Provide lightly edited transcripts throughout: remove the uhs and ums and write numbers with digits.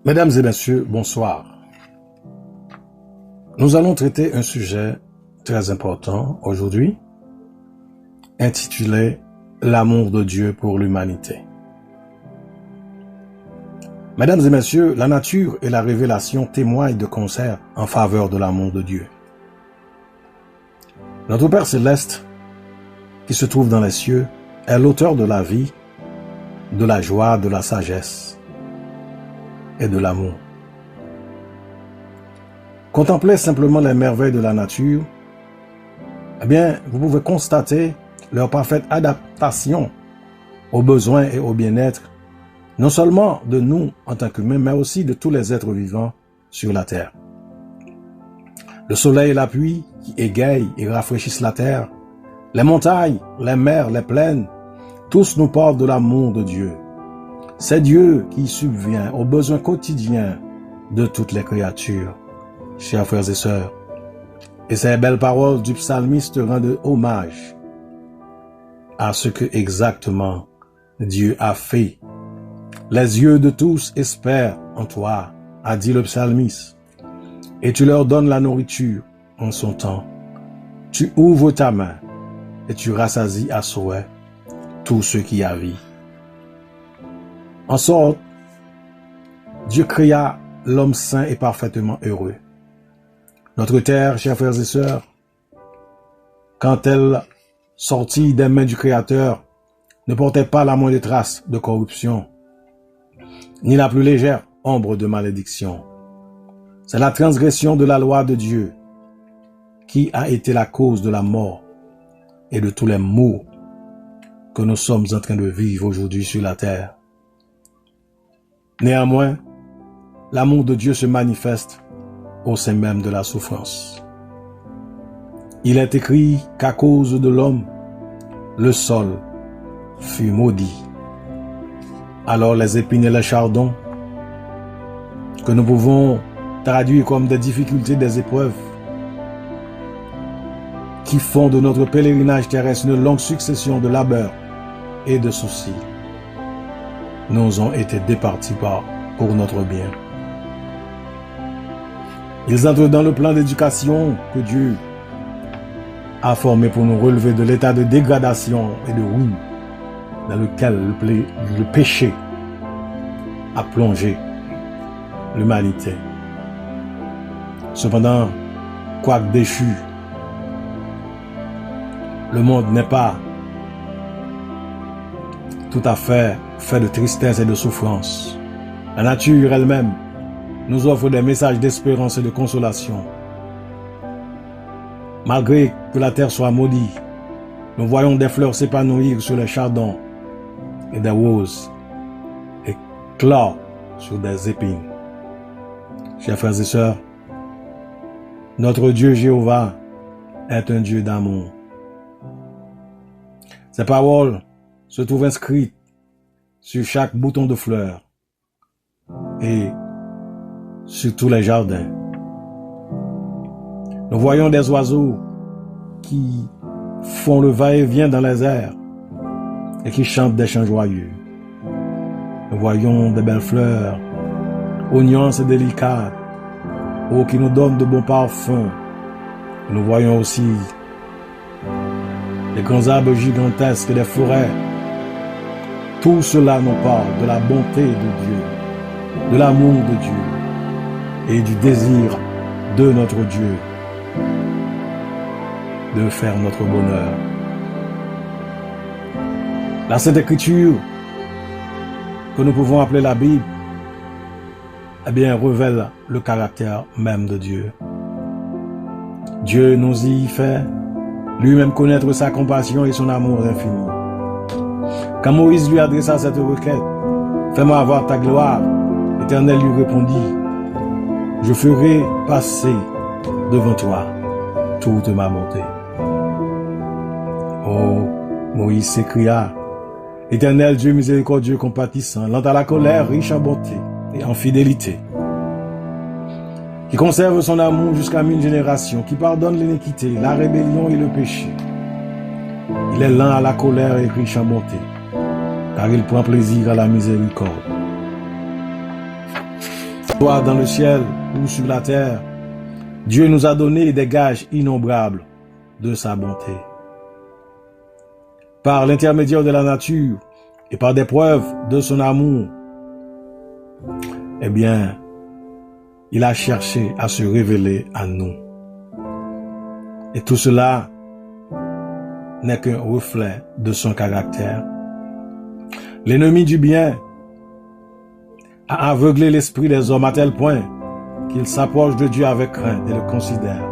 Mesdames et messieurs, bonsoir. Nous allons traiter un sujet très important aujourd'hui, intitulé « L'amour de Dieu pour l'humanité ». Mesdames et messieurs, la nature et la révélation témoignent de concert en faveur de l'amour de Dieu. Notre Père céleste, qui se trouve dans les cieux, est l'auteur de la vie, de la joie, de la sagesse et de l'amour. Contemplez simplement les merveilles de la nature, eh bien, vous pouvez constater leur parfaite adaptation aux besoins et au bien-être, non seulement de nous en tant qu'humains, mais aussi de tous les êtres vivants sur la terre. Le soleil et la pluie qui égayent et rafraîchissent la terre, les montagnes, les mers, les plaines, tous nous parlent de l'amour de Dieu. C'est Dieu qui subvient aux besoins quotidiens de toutes les créatures, chers frères et sœurs. Et ces belles paroles du psalmiste rendent hommage à ce que exactement Dieu a fait. Les yeux de tous espèrent en toi, a dit le psalmiste, et tu leur donnes la nourriture en son temps. Tu ouvres ta main et tu rassasies à souhait tous ceux qui a vie. En sorte, Dieu créa l'homme saint et parfaitement heureux. Notre terre, chers frères et sœurs, quand elle sortit des mains du Créateur, ne portait pas la moindre trace de corruption, ni la plus légère ombre de malédiction. C'est la transgression de la loi de Dieu qui a été la cause de la mort et de tous les maux que nous sommes en train de vivre aujourd'hui sur la terre. Néanmoins, l'amour de Dieu se manifeste au sein même de la souffrance. Il est écrit qu'à cause de l'homme, le sol fut maudit. Alors les épines et les chardons, que nous pouvons traduire comme des difficultés, des épreuves, qui font de notre pèlerinage terrestre une longue succession de labeurs et de soucis, nous ont été départis pour notre bien. Ils entrent dans le plan d'éducation que Dieu a formé pour nous relever de l'état de dégradation et de ruine dans lequel le péché a plongé l'humanité. Cependant, quoique déchu, le monde n'est pas tout à fait de tristesse et de souffrance. La nature elle-même nous offre des messages d'espérance et de consolation. Malgré que la terre soit maudite, nous voyons des fleurs s'épanouir sur les chardons et des roses éclore sur des épines. Chers frères et sœurs, notre Dieu Jéhovah est un Dieu d'amour. Ces paroles se trouvent inscrites sur chaque bouton de fleurs et sur tous les jardins. Nous voyons des oiseaux qui font le va-et-vient dans les airs et qui chantent des chants joyeux. Nous voyons des belles fleurs aux nuances délicates, qui nous donnent de bons parfums. Nous voyons aussi des grands arbres gigantesques et des forêts. Tout cela nous parle de la bonté de Dieu, de l'amour de Dieu et du désir de notre Dieu de faire notre bonheur. La Sainte Écriture, que nous pouvons appeler la Bible, eh bien, révèle le caractère même de Dieu. Dieu nous y fait lui-même connaître sa compassion et son amour infini. Quand Moïse lui adressa cette requête, « Fais-moi avoir ta gloire », l'Éternel lui répondit, « Je ferai passer devant toi toute ma bonté. » Oh, Moïse s'écria, « Éternel Dieu miséricordieux compatissant, lent à la colère, riche en bonté et en fidélité, qui conserve son amour jusqu'à 1000 générations, qui pardonne l'iniquité, la rébellion et le péché. Il est lent à la colère et riche en bonté, car il prend plaisir à la miséricorde. Soit dans le ciel ou sur la terre, Dieu nous a donné des gages innombrables de sa bonté. Par l'intermédiaire de la nature et par des preuves de son amour, eh bien, il a cherché à se révéler à nous. Et tout cela n'est qu'un reflet de son caractère. L'ennemi du bien a aveuglé l'esprit des hommes à tel point qu'ils s'approchent de Dieu avec crainte et le considèrent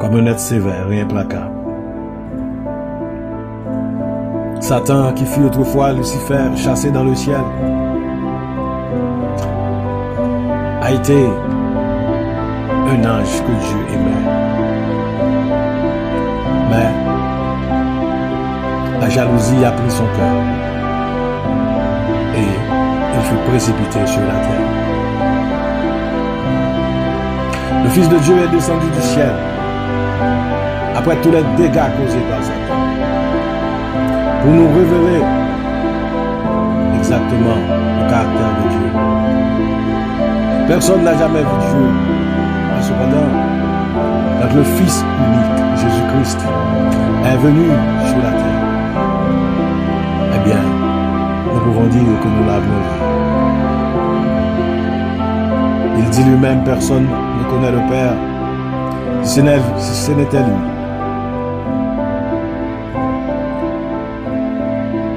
comme un être sévère et implacable. Satan, qui fut autrefois Lucifer, chassé dans le ciel, a été un ange que Dieu aimait. Mais la jalousie a pris son cœur et il fut précipité sur la terre. Le Fils de Dieu est descendu du ciel après tous les dégâts causés par Satan pour nous révéler exactement le caractère de Dieu. Personne n'a jamais vu Dieu, mais cependant, quand le Fils unique, Jésus-Christ, est venu sur la terre, eh bien, nous pouvons dire que nous l'avons vu. Il dit lui-même, personne ne connaît le Père, si ce n'était lui.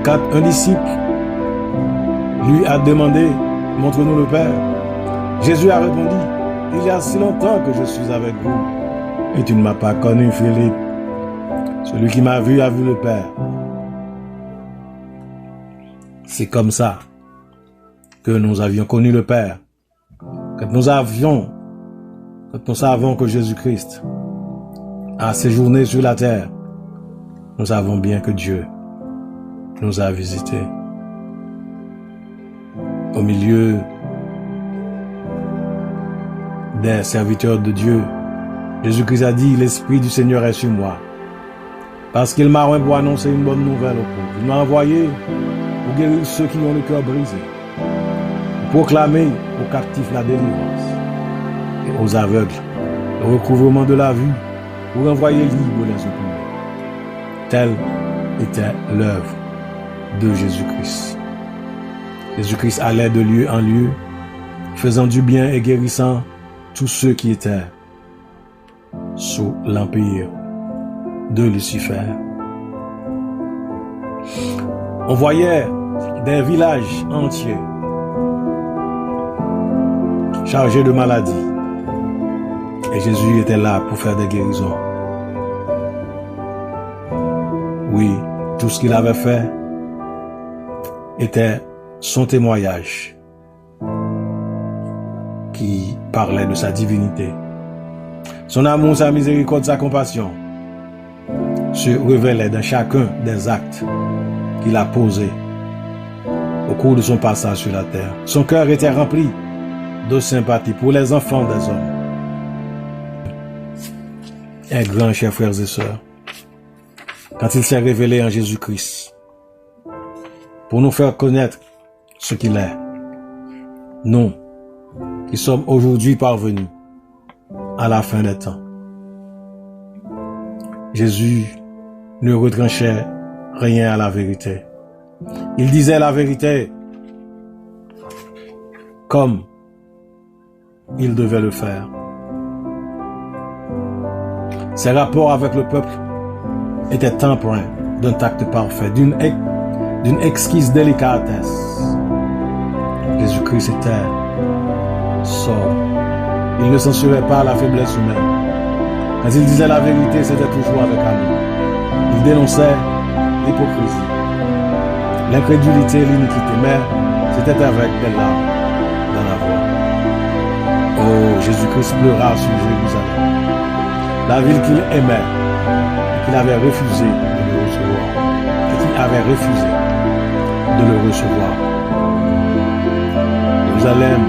Quand un disciple lui a demandé, montre-nous le Père, Jésus a répondu, il y a si longtemps que je suis avec vous, et tu ne m'as pas connu, Philippe. Celui qui m'a vu a vu le Père. C'est comme ça que nous avions connu le Père. Quand nous savons que Jésus-Christ a séjourné sur la terre, nous savons bien que Dieu nous a visités. Au milieu des serviteurs de Dieu, Jésus-Christ a dit, l'Esprit du Seigneur est sur moi, parce qu'il m'a envoyé pour annoncer une bonne nouvelle aux pauvres. Il m'a envoyé pour guérir ceux qui ont le cœur brisé, pour proclamer aux captifs la délivrance et aux aveugles le recouvrement de la vue, pour envoyer libres les opprimés. Telle était l'œuvre de Jésus-Christ. Jésus-Christ allait de lieu en lieu, faisant du bien et guérissant tous ceux qui étaient sous l'empire de Lucifer. On voyait des villages entiers chargés de maladies. Et Jésus était là pour faire des guérisons. Oui, tout ce qu'il avait fait était son témoignage qui parlait de sa divinité. Son amour, sa miséricorde, sa compassion se révélaient dans chacun des actes qu'il a posés au cours de son passage sur la terre. Son cœur était rempli de sympathie pour les enfants des hommes. Un grand, chers frères et sœurs, quand il s'est révélé en Jésus-Christ pour nous faire connaître ce qu'il est, nous qui sommes aujourd'hui parvenus à la fin des temps. Jésus ne retranchait rien à la vérité. Il disait la vérité comme il devait le faire. Ses rapports avec le peuple étaient empreints d'un tact parfait, d'une exquise délicatesse. Jésus-Christ était sobre. Il ne censurait pas la faiblesse humaine. Quand il disait la vérité, c'était toujours avec amour. Il dénonçait l'hypocrisie, l'incrédulité et l'iniquité, mais c'était avec des larmes dans la voix. Oh, Jésus-Christ pleura sur Jérusalem, la ville qu'il aimait et qu'il avait refusé de le recevoir. Jérusalem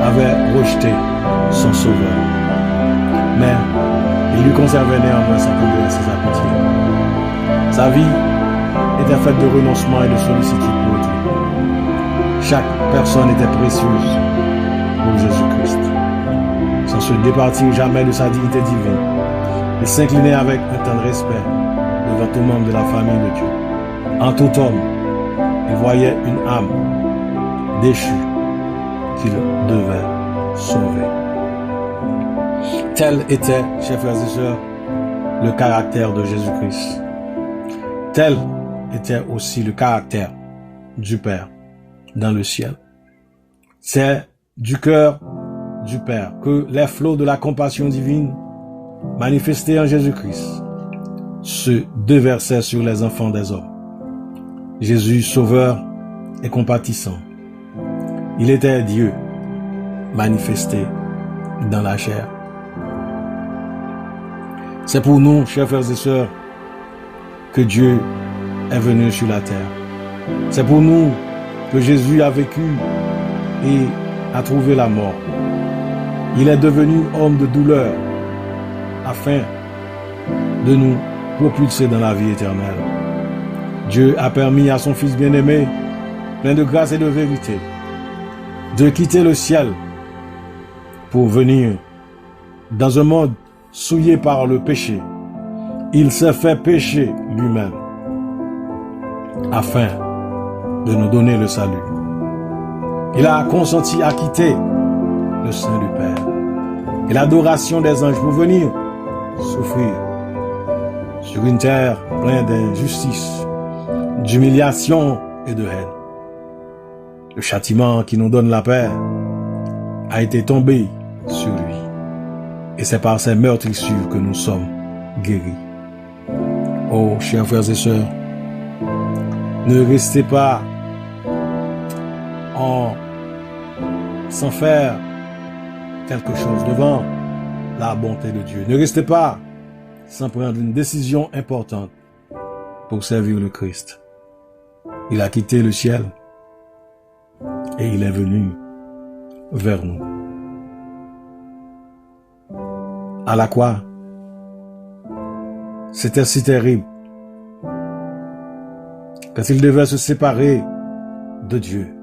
avait rejeté son sauveur, mais il lui conservait néanmoins sa tendresse et sa pitié. Sa vie était faite de renoncement et de sollicitude pour Dieu. Chaque personne était précieuse pour Jésus-Christ. Sans se départir jamais de sa dignité divine, il s'inclinait avec un tendre respect devant tout membre de la famille de Dieu. En tout homme, il voyait une âme déchue qu'il devait sauver. Tel était, chers frères et sœurs, le caractère de Jésus-Christ. Tel était aussi le caractère du Père dans le ciel. C'est du cœur du Père que les flots de la compassion divine manifestés en Jésus-Christ se déversaient sur les enfants des hommes. Jésus, sauveur et compatissant, il était Dieu manifesté dans la chair. C'est pour nous, chers frères et sœurs, que Dieu est venu sur la terre. C'est pour nous que Jésus a vécu et a trouvé la mort. Il est devenu homme de douleur afin de nous propulser dans la vie éternelle. Dieu a permis à son Fils bien-aimé, plein de grâce et de vérité, de quitter le ciel pour venir dans un monde souillé par le péché. Il s'est fait pécher lui-même afin de nous donner le salut. Il a consenti à quitter le sein du Père et l'adoration des anges pour venir souffrir sur une terre pleine d'injustice, d'humiliation et de haine. Le châtiment qui nous donne la paix a été tombé sur lui. Et c'est par ces meurtrissures que nous sommes guéris. Oh, chers frères et sœurs, ne restez pas sans faire quelque chose devant la bonté de Dieu. Ne restez pas sans prendre une décision importante pour servir le Christ. Il a quitté le ciel et il est venu vers nous. À la croix, c'était si terrible. Quand il devait se séparer de Dieu,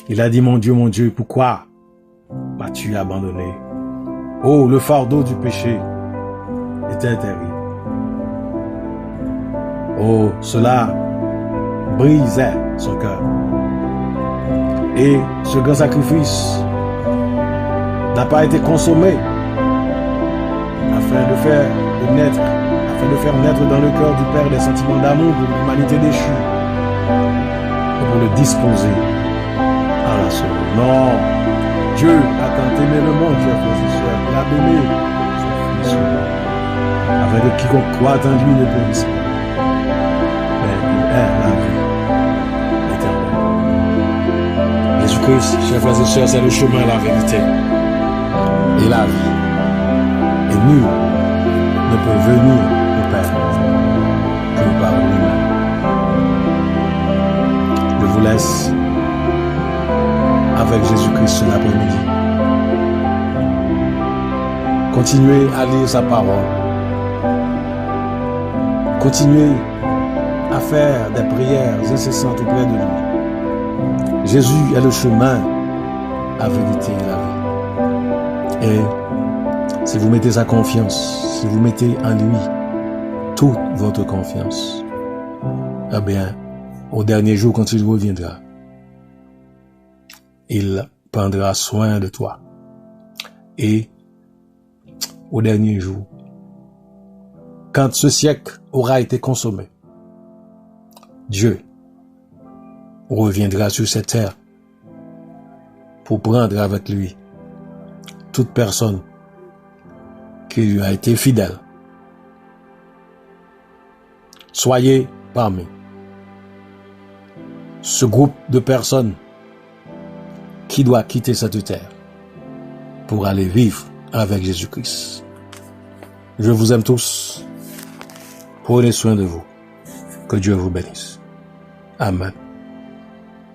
il a dit, mon Dieu, pourquoi m'as-tu abandonné? Oh, le fardeau du péché était terrible. Oh, cela brisait son cœur. Et ce grand sacrifice n'a pas été consommé afin de faire naître dans le cœur du Père des sentiments d'amour pour l'humanité déchue et pour le disposer à la sauver. Non, Dieu a tant aimé le monde, chers frères et sœurs, il a donné son Fils afin que quiconque croit en lui ne périsse pas, mais il est la vie éternelle. Jésus-Christ, chers frères et sœurs, c'est le chemin, la vérité et la vie. Et nul ne peut venir au Père que par lui-même. Je vous laisse avec Jésus-Christ cet après-midi. Continuez à lire sa parole. Continuez à faire des prières incessantes auprès de lui. Jésus est le chemin, la vérité et la vie. Et si vous mettez sa confiance, si vous mettez en lui toute votre confiance, eh bien, au dernier jour, quand il reviendra, il prendra soin de toi. Et au dernier jour, quand ce siècle aura été consommé, Dieu reviendra sur cette terre pour prendre avec lui toute personne qui lui a été fidèle. Soyez parmi ce groupe de personnes qui doit quitter cette terre pour aller vivre avec Jésus-Christ. Je vous aime tous. Prenez soin de vous. Que Dieu vous bénisse. Amen.